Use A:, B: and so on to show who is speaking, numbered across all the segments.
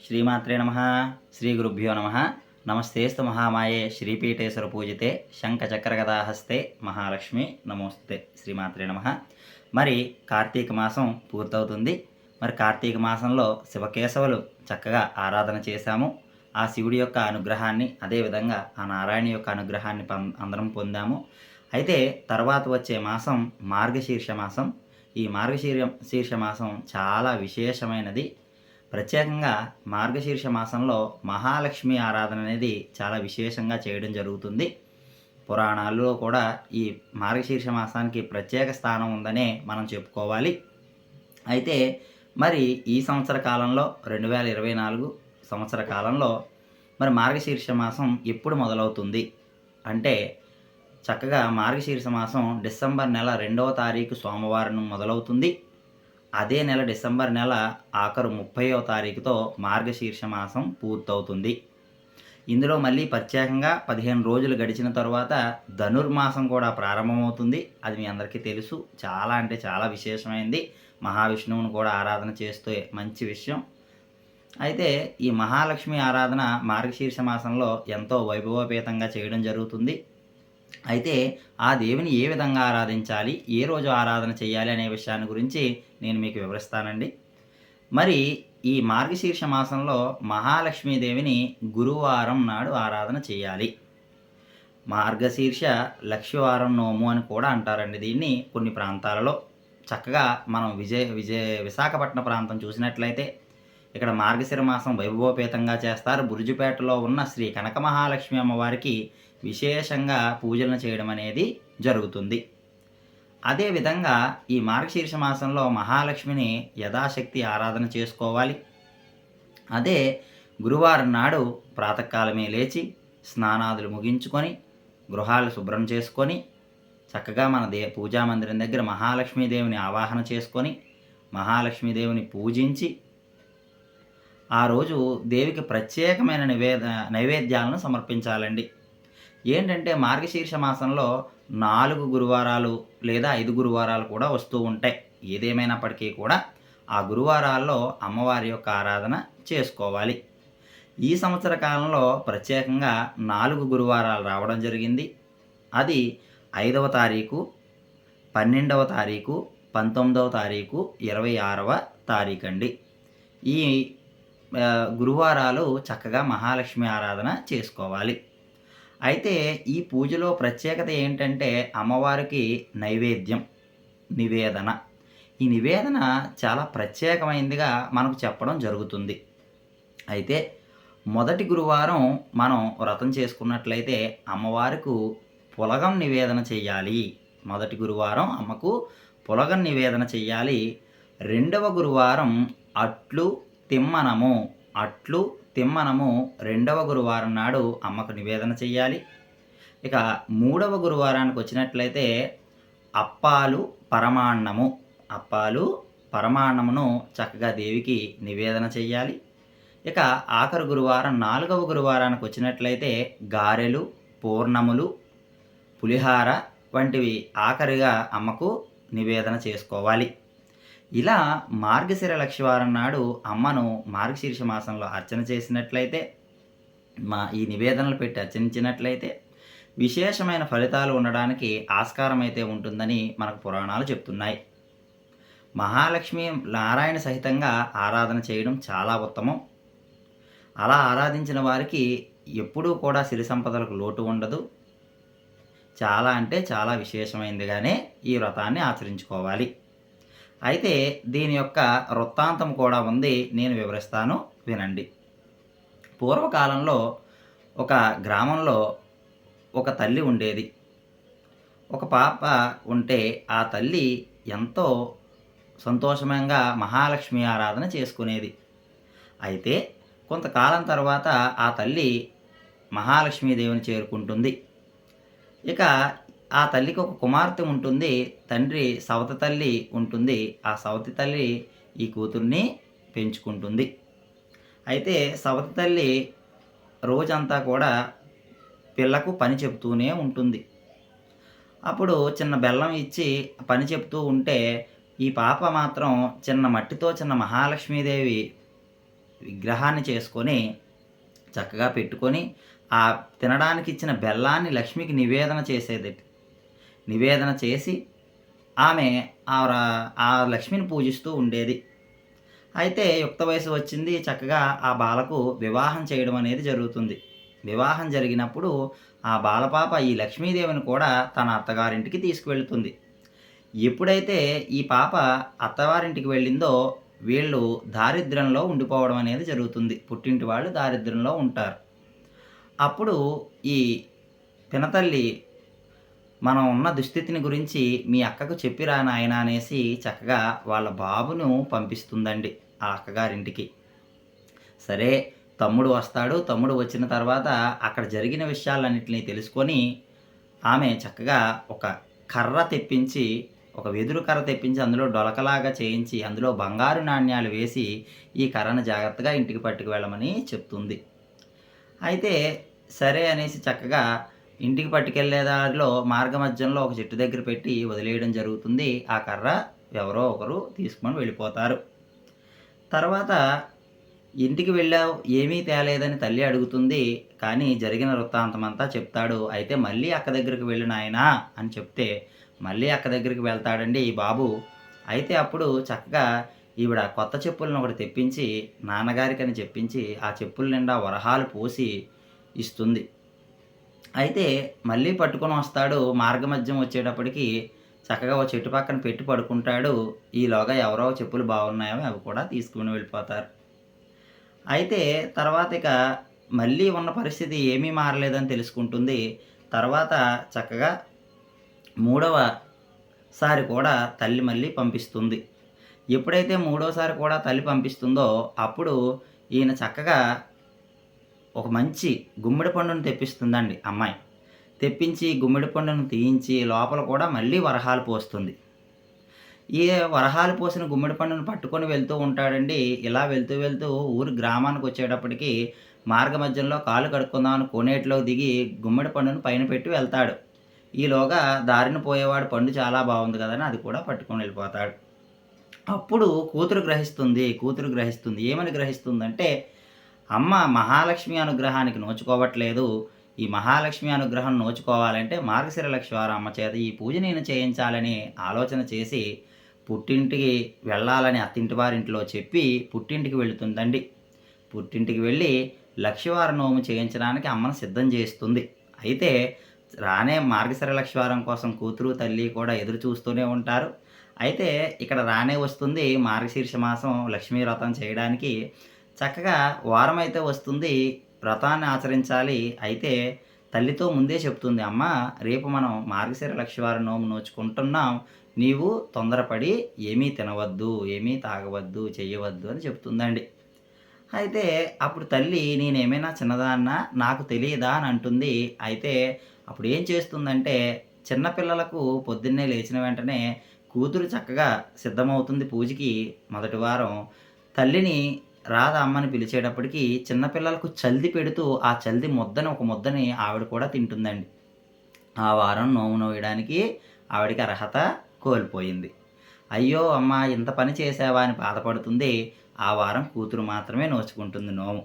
A: శ్రీమాత్రే నమ. శ్రీ గురుభ్యో నమ. నమస్తేస్తు మహామాయే శ్రీపీఠేశ్వర పూజితే శంఖచక్రగదాహస్తే మహాలక్ష్మి నమోస్తే. శ్రీమాత్రే నమ. మరి కార్తీక మాసం పూర్తవుతుంది. మరి కార్తీక మాసంలో శివకేశవులు చక్కగా ఆరాధన చేశాము. ఆ శివుడి యొక్క అనుగ్రహాన్ని, అదేవిధంగా ఆ నారాయణ యొక్క అనుగ్రహాన్ని అందరం పొందాము. అయితే తర్వాత వచ్చే మాసం మార్గశీర్ష మాసం. ఈ మార్గశీర్ష మాసం చాలా విశేషమైనది. ప్రత్యేకంగా మార్గశీర్ష మాసంలో మహాలక్ష్మి ఆరాధన అనేది చాలా విశేషంగా చేయడం జరుగుతుంది. పురాణాల్లో కూడా ఈ మార్గశీర్ష మాసానికి ప్రత్యేక స్థానం ఉందనే మనం చెప్పుకోవాలి. అయితే మరి ఈ సంవత్సర కాలంలో 2024 సంవత్సర కాలంలో మరి మార్గశీర్ష మాసం ఎప్పుడు మొదలవుతుంది అంటే, చక్కగా మార్గశీర్ష మాసం డిసెంబర్ నెల 2వ తారీఖు సోమవారం మొదలవుతుంది. అదే నెల డిసెంబర్ నెల ఆఖరు 30వ తారీఖుతో మార్గశీర్ష మాసం పూర్తవుతుంది. ఇందులో మళ్ళీ ప్రత్యేకంగా 15 రోజులు గడిచిన తర్వాత ధనుర్మాసం కూడా ప్రారంభమవుతుంది. అది మీ అందరికీ తెలుసు. చాలా అంటే చాలా విశేషమైంది. మహావిష్ణువును కూడా ఆరాధన చేస్తే మంచి విషయం. అయితే ఈ మహాలక్ష్మి ఆరాధన మార్గశీర్ష మాసంలో ఎంతో వైభవోపేతంగా చేయడం జరుగుతుంది. అయితే ఆ దేవిని ఏ విధంగా ఆరాధించాలి, ఏ రోజు ఆరాధన చేయాలి అనే విషయాన్ని గురించి నేను మీకు వివరిస్తానండి. మరి ఈ మార్గశీర్ష మాసంలో మహాలక్ష్మీదేవిని గురువారం నాడు ఆరాధన చేయాలి. మార్గశీర్ష లక్ష్యవారం నోము అని కూడా అంటారండి దీన్ని కొన్ని ప్రాంతాలలో. చక్కగా మనం విశాఖపట్నం ప్రాంతం చూసినట్లయితే ఇక్కడ మార్గశిర మాసం వైభవోపేతంగా చేస్తారు. బురుజుపేటలో ఉన్న శ్రీ కనక మహాలక్ష్మి అమ్మవారికి విశేషంగా పూజలను చేయడం అనేది జరుగుతుంది. అదేవిధంగా ఈ మార్గశీర్ష మాసంలో మహాలక్ష్మిని యథాశక్తి ఆరాధన చేసుకోవాలి. అదే గురువారం నాడు ప్రాతకాలమే లేచి స్నానాదులు ముగించుకొని గృహాలు శుభ్రం చేసుకొని చక్కగా మన పూజా మందిరం దగ్గర మహాలక్ష్మీదేవిని ఆవాహన చేసుకొని మహాలక్ష్మీదేవిని పూజించి ఆ రోజు దేవికి ప్రత్యేకమైన నైవేద్యాలను సమర్పించాలండి. ఏంటంటే మార్గశీర్ష మాసంలో 4 గురువారాలు లేదా 5 గురువారాలు కూడా వస్తూ ఉంటాయి. ఏదేమైనప్పటికీ కూడా ఆ గురువారాల్లో అమ్మవారి యొక్క ఆరాధన చేసుకోవాలి. ఈ సంవత్సర కాలంలో ప్రత్యేకంగా 4 గురువారాలు రావడం జరిగింది. అది 5వ తారీఖు, 12వ తారీఖు, 19వ తారీఖు, 26వ తారీఖు అండి. ఈ గురువారాలు చక్కగా మహాలక్ష్మి ఆరాధన చేసుకోవాలి. అయితే ఈ పూజలో ప్రత్యేకత ఏంటంటే అమ్మవారికి నివేదన. ఈ నివేదన చాలా ప్రత్యేకమైనదిగా మనకు చెప్పడం జరుగుతుంది. అయితే మొదటి గురువారం మనం వ్రతం చేసుకున్నట్లయితే అమ్మవారికి పులగం నివేదన చెయ్యాలి. మొదటి గురువారం అమ్మకు పులగం నివేదన చెయ్యాలి. 2వ గురువారం అట్లు తిమ్మనము 2వ గురువారం నాడు అమ్మకు నివేదన చెయ్యాలి. ఇక 3వ గురువారానికి వచ్చినట్లయితే అప్పాలు పరమాన్నమును చక్కగా దేవికి నివేదన చెయ్యాలి. ఇక ఆఖరు గురువారం 4వ గురువారానికి వచ్చినట్లయితే గారెలు, పూర్ణములు, పులిహార వంటివి ఆఖరిగా అమ్మకు నివేదన చేసుకోవాలి. ఇలా మార్గశిర లక్ష్యవారం నాడు అమ్మను మార్గశీర్ష మాసంలో అర్చన చేసినట్లయితే, ఈ నివేదనలు పెట్టి అర్చించినట్లయితే విశేషమైన ఫలితాలు ఉండడానికి ఆస్కారం అయితే ఉంటుందని మనకు పురాణాలు చెప్తున్నాయి. మహాలక్ష్మి నారాయణ సహితంగా ఆరాధన చేయడం చాలా ఉత్తమం. అలా ఆరాధించిన వారికి ఎప్పుడూ కూడా సిరి సంపదలకు లోటు ఉండదు. చాలా అంటే చాలా విశేషమైనదిగానే ఈ వ్రతాన్ని ఆచరించుకోవాలి. అయితే దీని యొక్క వృత్తాంతం కూడా ఉంది, నేను వివరిస్తాను వినండి. పూర్వకాలంలో ఒక గ్రామంలో ఒక తల్లి ఉండేది. ఒక పాప ఉంటే ఆ తల్లి ఎంతో సంతోషంగా మహాలక్ష్మి ఆరాధన చేసుకునేది. అయితే కొంతకాలం తర్వాత ఆ తల్లి మహాలక్ష్మీదేవిని చేరుకుంటుంది. ఇక ఆ తల్లికి ఒక కుమార్తె ఉంటుంది. తండ్రి సవతి తల్లి ఉంటుంది. ఆ సవతి తల్లి ఈ కూతుర్ని పెంచుకుంటుంది. అయితే సవతి తల్లి రోజంతా కూడా పిల్లకు పని చెప్తూనే ఉంటుంది. అప్పుడు చిన్న బెల్లం ఇచ్చి పని చెప్తూ ఉంటే ఈ పాప మాత్రం చిన్న మట్టితో చిన్న మహాలక్ష్మీదేవి విగ్రహాన్ని చేసుకొని చక్కగా పెట్టుకొని ఆ తినడానికి ఇచ్చిన బెల్లాన్ని లక్ష్మికి నివేదన చేసేది. నివేదన చేసి ఆమె ఆ లక్ష్మిని పూజిస్తూ ఉండేది. అయితే యుక్త వయసు వచ్చింది. చక్కగా ఆ బాలకు వివాహం చేయడం అనేది జరుగుతుంది. వివాహం జరిగినప్పుడు ఆ బాలపాప ఈ లక్ష్మీదేవిని కూడా తన అత్తగారింటికి తీసుకువెళుతుంది. ఎప్పుడైతే ఈ పాప అత్తవారింటికి వెళ్ళిందో వీళ్ళు దారిద్ర్యంలో ఉండిపోవడం అనేది జరుగుతుంది. పుట్టింటి వాళ్ళు దారిద్ర్యంలో ఉంటారు. అప్పుడు ఈ పినతల్లి మనం ఉన్న దుస్థితిని గురించి మీ అక్కకు చెప్పిరా నాయనా అనేసి చక్కగా వాళ్ళ బాబును పంపిస్తుందండి ఆ అక్కగారింటికి. సరే తమ్ముడు వస్తాడు. తమ్ముడు వచ్చిన తర్వాత అక్కడ జరిగిన విషయాలన్నిటిని తెలుసుకొని ఆమె చక్కగా ఒక కర్ర తెప్పించి, ఒక వెదురు కర్ర తెప్పించి అందులో డొలకలాగా చేయించి, అందులో బంగారు నాణ్యాలు వేసి ఈ కర్రను జాగ్రత్తగా ఇంటికి పట్టుకు వెళ్ళమని చెప్తుంది. అయితే సరే అనేసి చక్కగా ఇంటికి పట్టుకెళ్ళే దారిలో మార్గమధ్యంలో ఒక చెట్టు దగ్గర పెట్టి వదిలేయడం జరుగుతుంది. ఆ కర్ర ఎవరో ఒకరు తీసుకొని వెళ్ళిపోతారు. తర్వాత ఇంటికి వెళ్ళావు ఏమీ తేలేదని తల్లి అడుగుతుంది. కానీ జరిగిన వృత్తాంతమంతా చెప్తాడు. అయితే మళ్ళీ అక్క దగ్గరికి వెళ్ళు నాయనా అని చెప్తే మళ్ళీ అక్క దగ్గరికి వెళ్తాడండి ఈ బాబు. అయితే అప్పుడు చక్కగా ఈవిడ కొత్త చెప్పులను ఒకటి తెప్పించి నాన్నగారికని చెప్పించి ఆ చెప్పుల నిండా వరహాలు పోసి ఇస్తుంది. అయితే మళ్ళీ పట్టుకొని వస్తాడు. మార్గమధ్యం వచ్చేటప్పటికి చక్కగా ఓ చెట్టు పక్కన పెట్టి పడుకుంటాడు. ఈలోగా ఎవరో చెప్పులు బాగున్నాయో అవి కూడా తీసుకొని వెళ్ళిపోతారు. అయితే తర్వాత ఇక మళ్ళీ ఉన్న పరిస్థితి ఏమీ మారలేదని తెలుసుకుంటుంది. తర్వాత చక్కగా మూడవసారి కూడా తల్లి మళ్ళీ పంపిస్తుంది. ఎప్పుడైతే మూడోసారి కూడా తల్లి పంపిస్తుందో అప్పుడు ఈయన చక్కగా ఒక మంచి గుమ్మడి పండును తెప్పిస్తుందండి అమ్మాయి. తెప్పించి గుమ్మడి పండును తీయించి లోపల కూడా మళ్ళీ వరహాలు పోస్తుంది. ఈ వరహాలు పోసిన గుమ్మడి పండును పట్టుకొని వెళ్తూ ఉంటాడండి. ఇలా వెళ్తూ వెళ్తూ ఊరు గ్రామానికొచ్చేటప్పటికి మార్గమధ్యంలో కాళ్ళు కడుక్కుందామని కోనేటిలోకి దిగి గుమ్మడి పండును పైన పెట్టి వెళ్తాడు. ఈలోగా దారిన పోయేవాడు పండు చాలా బాగుంది కదని అది కూడా పట్టుకొని వెళ్ళిపోతాడు. అప్పుడు కూతురు గ్రహిస్తుంది. ఏమని గ్రహిస్తుందంటే, అమ్మ మహాలక్ష్మి అనుగ్రహానికి నోచుకోవట్లేదు. ఈ మహాలక్ష్మి అనుగ్రహం నోచుకోవాలంటే మార్గశిర లక్ష్మీవారం అమ్మ చేత ఈ పూజ నేను చేయించాలని ఆలోచన చేసి పుట్టింటికి వెళ్ళాలని అత్తింటి వారింట్లో చెప్పి పుట్టింటికి వెళుతుందండి. పుట్టింటికి వెళ్ళి లక్షవార నోము చేయించడానికి అమ్మను సిద్ధం చేస్తుంది. అయితే రానే మార్గశిర లక్షవారం కోసం కూతురు తల్లి కూడా ఎదురు చూస్తూనే ఉంటారు. అయితే ఇక్కడ రానే వస్తుంది మార్గశీర్ష మాసం లక్ష్మీ వ్రతం చేయడానికి. చక్కగా వారం అయితే వస్తుంది. వ్రతాన్ని ఆచరించాలి. అయితే తల్లితో ముందే చెప్తుంది, అమ్మ రేపు మనం మార్గశిర లక్షవారం నోము నోచుకుంటున్నాం. నీవు తొందరపడి ఏమీ తినవద్దు, ఏమీ తాగవద్దు, చెయ్యవద్దు అని చెప్తుందండి. అయితే అప్పుడు తల్లి నేనేమైనా చిన్నదాన్నా నాకు తెలియదా అని అంటుంది. అయితే అప్పుడు ఏం చేస్తుందంటే చిన్నపిల్లలకు పొద్దున్నే లేచిన వెంటనే కూతురు చక్కగా సిద్ధమవుతుంది పూజకి మొదటి వారం. తల్లిని రాధా అమ్మని పిలిచేటప్పటికి చిన్నపిల్లలకు చల్ది పెడుతూ ఆ చల్ది ముద్దని ఒక ముద్దని ఆవిడ కూడా తింటుందండి. ఆ వారం నోము నోయడానికి ఆవిడకి అర్హత కోల్పోయింది. అయ్యో అమ్మ ఇంత పని చేసావా అని బాధపడుతుంది. ఆ వారం కూతురు మాత్రమే నోచుకుంటుంది నోము.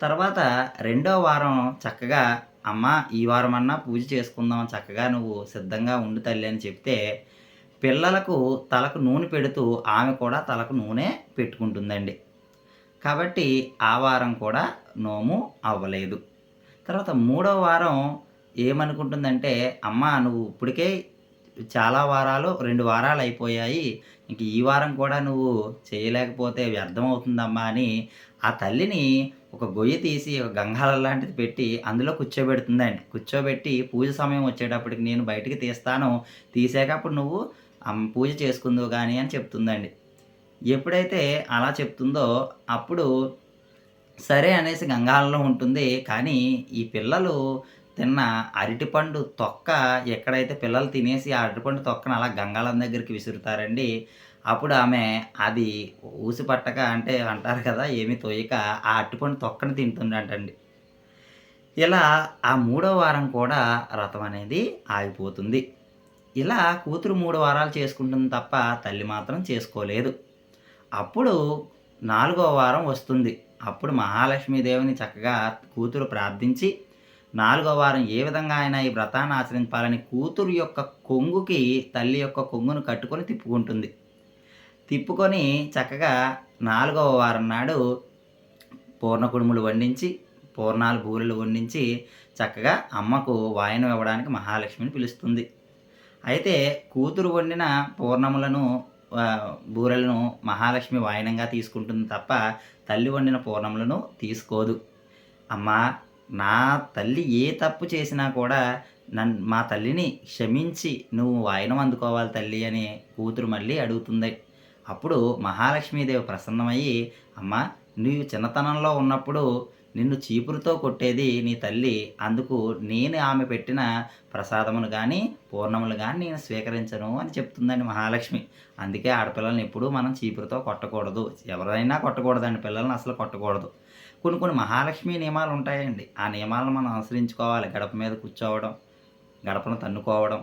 A: తర్వాత రెండో వారం చక్కగా అమ్మ ఈ వారమన్నా పూజ చేసుకుందాం చక్కగా నువ్వు సిద్ధంగా ఉండు తల్లి అని చెప్తే పిల్లలకు తలకు నూనె పెడుతూ ఆమె కూడా తలకు నూనె పెట్టుకుంటుందండి. కాబట్టి ఆ వారం కూడా నోము అవ్వలేదు. తర్వాత మూడో వారం ఏమనుకుంటుందంటే అమ్మ నువ్వు ఇప్పటికే చాలా వారాలు 2 వారాలు అయిపోయాయి. ఇంక ఈ వారం కూడా నువ్వు చేయలేకపోతే వ్యర్థమవుతుందమ్మా అని ఆ తల్లిని ఒక గొయ్యి తీసి ఒక గంగాళం లాంటిది పెట్టి అందులో కూర్చోబెడుతుందండి. కూర్చోబెట్టి పూజ సమయం వచ్చేటప్పటికి నేను బయటికి తీస్తాను. తీసాక అప్పుడు నువ్వు పూజ చేసుకుందువు గాని అని చెప్తుందండి. ఎప్పుడైతే అలా చెప్తుందో అప్పుడు సరే అనేసి గంగాళంలో ఉంటుంది. కానీ ఈ పిల్లలు తిన్న అరటిపండు తొక్క ఎక్కడైతే పిల్లలు తినేసి ఆ అరటిపండు తొక్కను అలా గంగాళం దగ్గరికి విసురుతారండి. అప్పుడు ఆమె అది ఊసి పట్టక అంటే అంటారు కదా! ఏమి తోయక ఆ అరటిపండు తొక్కని తింటుందంటండి. ఇలా ఆ మూడో వారం కూడా వ్రతం అనేది ఆగిపోతుంది. ఇలా కూతురు 3 వారాలు చేసుకుంటుంది తప్ప తల్లి మాత్రం చేసుకోలేదు. అప్పుడు 4వ వారం వస్తుంది. అప్పుడు మహాలక్ష్మీదేవిని చక్కగా కూతురు ప్రార్థించి 4వ వారం ఏ విధంగా అయినా ఈ వ్రతాన్ని ఆచరింపాలని కూతురు యొక్క కొంగుకి తల్లి యొక్క కొంగును కట్టుకొని తిప్పుకుంటుంది. తిప్పుకొని చక్కగా 4వ వారం నాడు పూర్ణ కుడుములు వండించి, పూర్ణాలు బూరెలు వండించి చక్కగా అమ్మకు వాయనం ఇవ్వడానికి మహాలక్ష్మిని పిలుస్తుంది. అయితే కూతురు వండిన పూర్ణములను బూరెలను మహాలక్ష్మి వాయనంగా తీసుకుంటుంది తప్ప తల్లి వండిన పూర్ణములను తీసుకోదు. అమ్మా, నా తల్లి ఏ తప్పు చేసినా కూడా మా తల్లిని క్షమించి నువ్వు వాయనం అందుకోవాలి తల్లి అని కూతురు మళ్ళీ అడుగుతుంది. అప్పుడు మహాలక్ష్మీదేవి ప్రసన్నమయ్యి, అమ్మా, నీవు చిన్నతనంలో ఉన్నప్పుడు నిన్ను చీపురుతో కొట్టేది నీ తల్లి. అందుకు నేను ఆమె పెట్టిన ప్రసాదములు గానీ, పూర్ణములు గానీ నేను స్వీకరించను అని చెప్తుందండి మహాలక్ష్మి. అందుకే ఆడపిల్లల్ని ఎప్పుడూ మనం చీపురుతో కొట్టకూడదు. ఎవరైనా కొట్టకూడదండి, పిల్లల్ని అసలు కొట్టకూడదు. కొన్ని కొన్ని మహాలక్ష్మి నియమాలు ఉంటాయండి. ఆ నియమాలను మనం అనుసరించుకోవాలి. గడప మీద కూర్చోవడం, గడపను తన్నుకోవడం,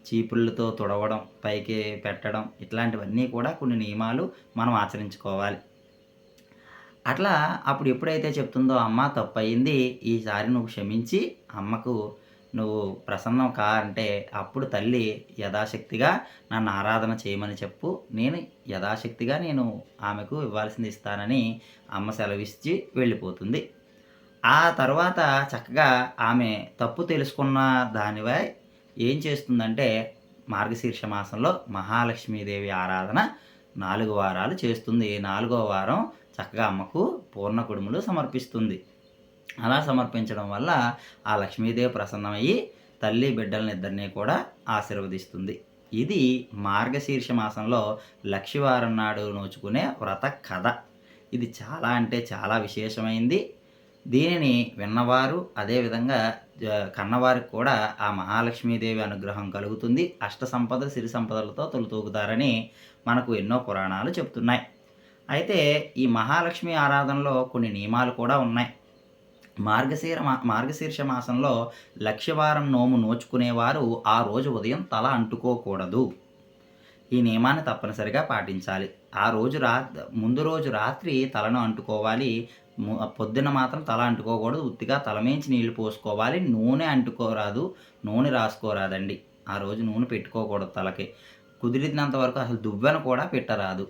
A: చీపుళ్ళతో తుడవడం, పైకి పెట్టడం, ఇట్లాంటివన్నీ కూడా కొన్ని నియమాలు మనం ఆచరించుకోవాలి. అట్లా అప్పుడు ఎప్పుడైతే చెప్తుందో అమ్మ తప్పయింది, ఈసారి నువ్వు క్షమించి అమ్మకు నువ్వు ప్రసన్నం కా అంటే అప్పుడు తల్లి యథాశక్తిగా నన్ను ఆరాధన చేయమని చెప్పు, నేను యథాశక్తిగా నేను ఆమెకు ఇవ్వాల్సింది ఇస్తానని అమ్మ సెలవిచ్చి వెళ్ళిపోతుంది. ఆ తర్వాత చక్కగా ఆమె తప్పు తెలుసుకున్న దానివై ఏం చేస్తుందంటే మార్గశీర్ష మాసంలో మహాలక్ష్మీదేవి ఆరాధన 4 వారాలు చేస్తుంది. 4వ వారం చక్కగా అమ్మకు పూర్ణ కుడుములు సమర్పిస్తుంది. అలా సమర్పించడం వల్ల ఆ లక్ష్మీదేవి ప్రసన్నమయ్యి తల్లి బిడ్డలనిద్దరినీ కూడా ఆశీర్వదిస్తుంది. ఇది మార్గశీర్ష మాసంలో లక్షివారం నాడు నోచుకునే వ్రత కథ. ఇది చాలా అంటే చాలా విశేషమైంది. దీనిని విన్నవారు అదేవిధంగా కన్నవారికి కూడా ఆ మహాలక్ష్మీదేవి అనుగ్రహం కలుగుతుంది. అష్ట సంపద సిరి సంపదలతో తొలుతూగుతారని మనకు ఎన్నో పురాణాలు చెప్తున్నాయి. అయితే ఈ మహాలక్ష్మి ఆరాధనలో కొన్ని నియమాలు కూడా ఉన్నాయి. మార్గశీర్ష మాసంలో లక్షవారం నోము నోచుకునేవారు ఆ రోజు ఉదయం తల అంటుకోకూడదు. ఈ నియమాన్ని తప్పనిసరిగా పాటించాలి. ఆ రోజు ముందు రోజు రాత్రి తలను అంటుకోవాలి. పొద్దున్న మాత్రం తల అంటుకోకూడదు. ఉత్తిగా తలమేంచి నీళ్లు పోసుకోవాలి. నూనె అంటుకోరాదు, నూనె రాసుకోరాదండి. ఆ రోజు నూనె పెట్టుకోకూడదు తలకి. కుదిరినంత వరకు అసలు దువ్వెన కూడా పెట్టరాదు.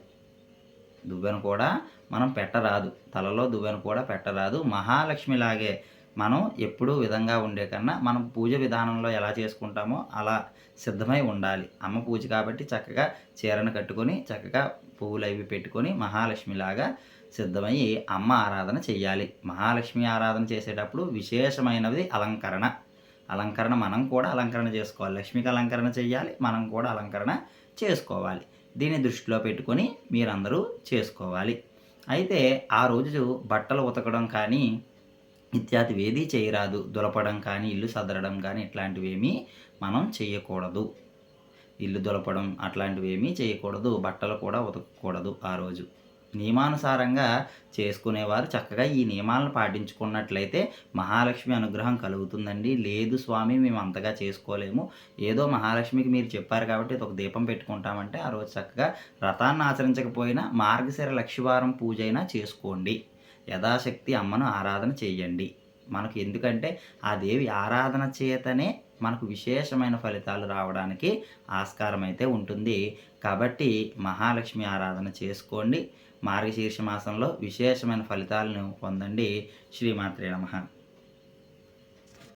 A: దువ్వెన కూడా మనం పెట్టరాదు. తలలో దువ్వెన కూడా పెట్టరాదు. మహాలక్ష్మిలాగే మనం ఎప్పుడూ విధంగా ఉండే కన్నా మనం పూజ విధానంలో ఎలా చేసుకుంటామో అలా సిద్ధమై ఉండాలి. అమ్మ పూజ కాబట్టి చక్కగా చీరను కట్టుకొని చక్కగా పువ్వులు అవి పెట్టుకొని మహాలక్ష్మిలాగా సిద్ధమయ్యి అమ్మ ఆరాధన చెయ్యాలి. మహాలక్ష్మి ఆరాధన చేసేటప్పుడు విశేషమైనది అలంకరణ. అలంకరణ మనం కూడా అలంకరణ చేసుకోవాలి. లక్ష్మికి అలంకరణ చెయ్యాలి, మనం కూడా అలంకరణ చేసుకోవాలి. దీన్ని దృష్టిలో పెట్టుకొని మీరందరూ చేసుకోవాలి. అయితే ఆ రోజు బట్టలు ఉతకడం కానీ ఇత్యాదివేదీ చేయరాదు. దులపడం కానీ, ఇల్లు సదరడం కానీ ఇట్లాంటివేమీ మనం చేయకూడదు. ఇల్లు దులపడం అట్లాంటివేమీ చేయకూడదు. బట్టలు కూడా ఉతకకూడదు ఆ రోజు. నియమానుసారంగా చేసుకునేవారు చక్కగా ఈ నియమాలను పాటించుకున్నట్లయితే మహాలక్ష్మి అనుగ్రహం కలుగుతుందండి. లేదు స్వామి, మేము అంతగా చేసుకోలేము, ఏదో మహాలక్ష్మికి మీరు చెప్పారు కాబట్టి ఒక దీపం పెట్టుకుంటామంటే ఆ రోజు చక్కగా వ్రతాన్ని ఆచరించకపోయినా మార్గశిర లక్షవారం పూజ అయినా చేసుకోండి. యథాశక్తి అమ్మను ఆరాధన చేయండి. మనకు ఎందుకంటే ఆ దేవి ఆరాధన చేతనే మనకు విశేషమైన ఫలితాలు రావడానికి ఆస్కారం అయితే ఉంటుంది. కాబట్టి మహాలక్ష్మి ఆరాధన చేసుకోండి. మార్గశీర్ష మాసంలో విశేషమైన ఫలితాలను పొందండి. శ్రీమాత్రే నమః.